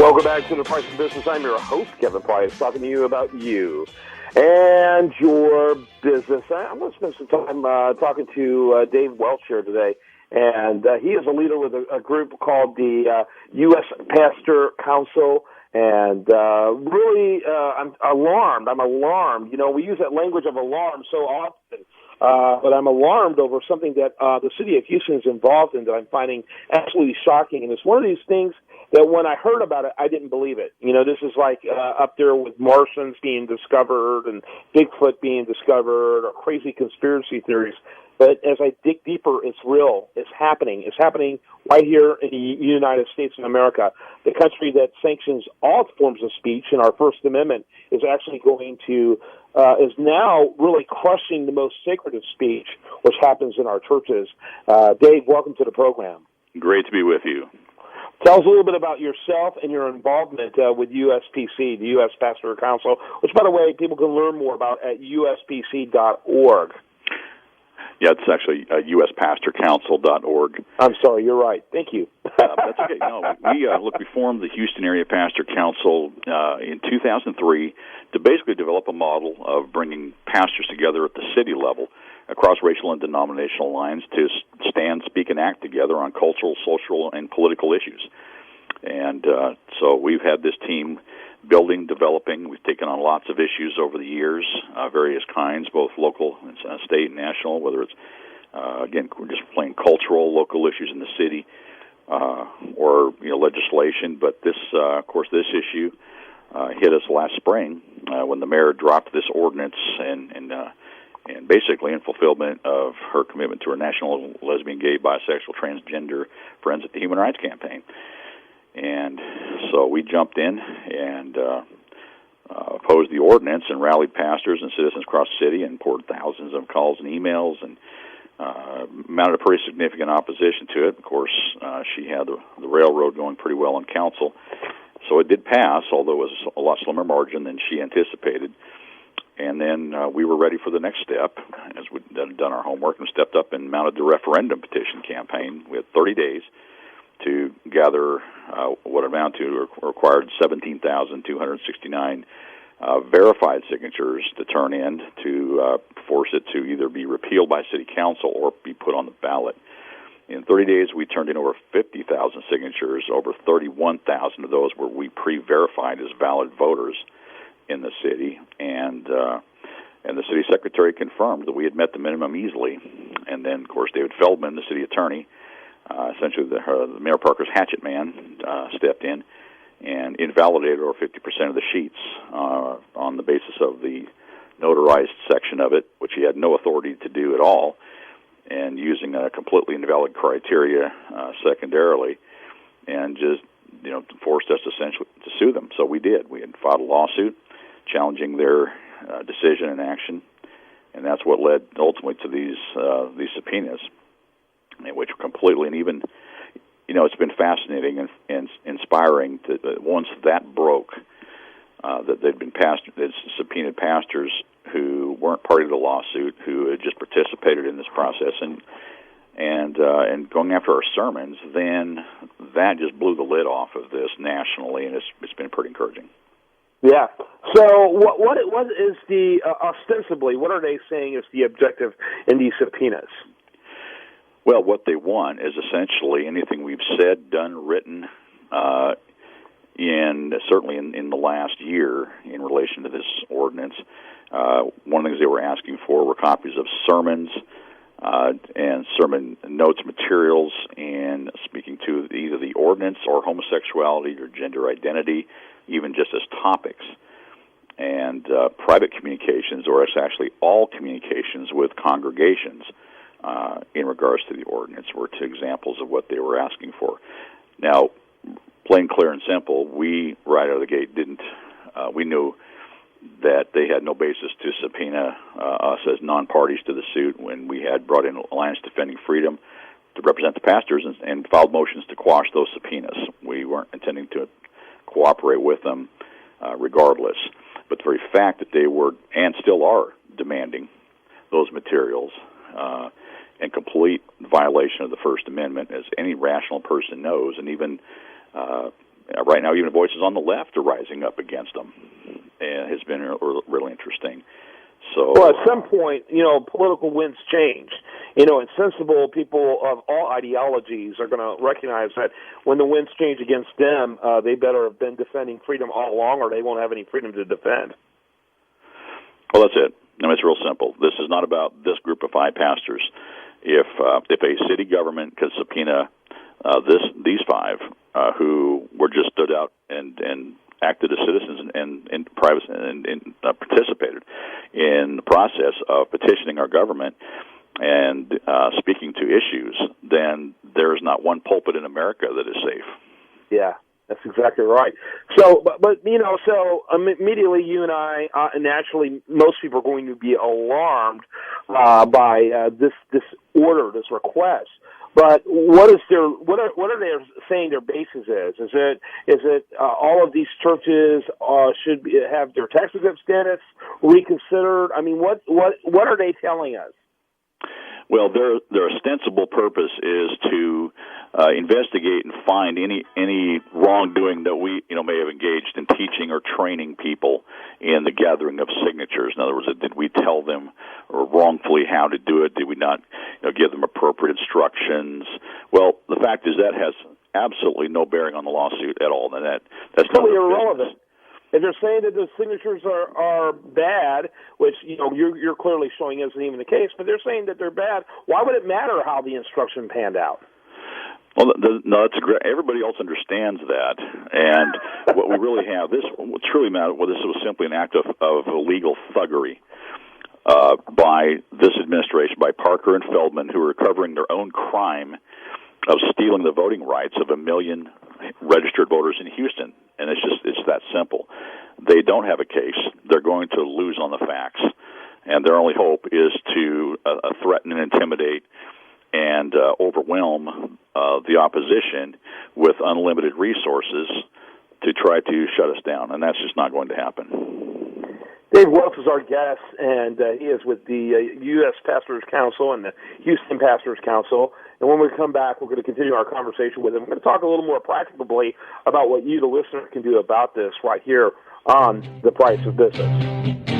Welcome back to The Price of Business. I'm your host, Kevin Price, talking to you about you and your business. I'm going to spend some time talking to Dave Welch here today, and he is a leader with a group called the U.S. Pastor Council, and really, I'm alarmed. You know, we use that language of alarm so often. But I'm alarmed over something that the city of Houston is involved in that I'm finding absolutely shocking. And it's one of these things that when I heard about it, I didn't believe it. You know, this is like up there with Martians being discovered and Bigfoot being discovered or crazy conspiracy theories. But as I dig deeper, it's real. It's happening. It's happening right here in the United States of America. The country that sanctions all forms of speech in our First Amendment is actually going to is now really crushing the most sacred of speech, which happens in our churches. Dave, welcome to the program. Great to be with you. Tell us a little bit about yourself and your involvement with USPC, the U.S. Pastor Council, which, by the way, people can learn more about at uspc.org. Yeah, it's actually uspastorcouncil.org. I'm sorry, you're right. Thank you. That's okay. No, we formed the Houston Area Pastor Council in 2003 to basically develop a model of bringing pastors together at the city level across racial and denominational lines to stand, speak, and act together on cultural, social, and political issues. And so we've had this team building, developing. We've taken on lots of issues over the years, various kinds, both local, and state, and national, whether it's, again, we're just plain cultural, local issues in the city, or legislation. But this, of course, this issue hit us last spring when the mayor dropped this ordinance and basically in fulfillment of her commitment to her national lesbian, gay, bisexual, transgender Friends at the Human Rights Campaign. And so we jumped in and opposed the ordinance and rallied pastors and citizens across the city and poured thousands of calls and emails and mounted a pretty significant opposition to it. Of course, she had the railroad going pretty well on council. So it did pass, although it was a lot slimmer margin than she anticipated. And then we were ready for the next step, as we'd done our homework, and stepped up and mounted the referendum petition campaign. We had 30 days to gather what amounted to required 17,269 verified signatures to turn in to force it to either be repealed by City Council or be put on the ballot. In 30 days, we turned in over 50,000 signatures. Over 31,000 of those were we pre-verified as valid voters in the city, and the city secretary confirmed that we had met the minimum easily. And then, of course, David Feldman, the city attorney, essentially the Mayor Parker's hatchet man, stepped in and invalidated over 50% of the sheets on the basis of the notarized section of it, which he had no authority to do at all, and using a completely invalid criteria secondarily, and just forced us essentially to sue them. So we did. We had filed a lawsuit challenging their decision and action, and that's what led ultimately to these subpoenas, which were completely, and even, it's been fascinating and inspiring to once that broke, that they'd subpoenaed pastors who weren't part of the lawsuit, who had just participated in this process and going after our sermons. Then that just blew the lid off of this nationally, and it's been pretty encouraging. Yeah. So what is the ostensibly, what are they saying is the objective in these subpoenas? Well, what they want is essentially anything we've said, done, written, certainly in the last year in relation to this ordinance. One of the things they were asking for were copies of sermons and sermon notes materials, and speaking to either the ordinance or homosexuality or gender identity, even just as topics. And private communications, or it's actually all communications with congregations in regards to the ordinance, were two examples of what they were asking for. Now, plain, clear, and simple, we, right out of the gate, we knew that they had no basis to subpoena us as non-parties to the suit when we had brought in Alliance Defending Freedom to represent the pastors and filed motions to quash those subpoenas. We weren't intending to cooperate with them regardless. But the very fact that they were, and still are, demanding those materials in complete violation of the First Amendment, as any rational person knows, and even right now, even voices on the left are rising up against them, and has been really interesting. So, well, at some point, political winds change. And sensible people of all ideologies are going to recognize that when the winds change against them, they better have been defending freedom all along, or they won't have any freedom to defend. Well, that's it. I mean, it's real simple. This is not about this group of 5 pastors. If a city government could subpoena these 5 who were just stood out and acted as citizens and participated in the process of petitioning our government and speaking to issues, then there is not one pulpit in America that is safe. Yeah, that's exactly right. So, but so immediately you and I, naturally, most people are going to be alarmed by this order, this request. But what are they saying their basis is? Is it all of these churches should have their tax exempt status reconsidered? I mean, what are they telling us? Well, their ostensible purpose is to investigate and find any wrongdoing that we may have engaged in teaching or training people in the gathering of signatures. In other words, did we tell them wrongfully how to do it? Did we not give them appropriate instructions? Well, the fact is that has absolutely no bearing on the lawsuit at all. And that's totally irrelevant. If they're saying that the signatures are bad, which you're clearly showing isn't even the case, but they're saying that they're bad, why would it matter how the instruction panned out? Well, no, that's great. Everybody else understands that, and what we really have what's really matter. Well, this was simply an act of illegal thuggery by this administration, by Parker and Feldman, who are covering their own crime of stealing the voting rights of 1 million registered voters in Houston. And it's that simple. They don't have a case. They're going to lose on the facts. And their only hope is to threaten and intimidate and overwhelm the opposition with unlimited resources to try to shut us down. And that's just not going to happen. Dave Welch is our guest, and he is with the U.S. Pastors Council and the Houston Pastors Council. And when we come back, we're going to continue our conversation with him. We're going to talk a little more practically about what you, the listener, can do about this right here on The Price of Business.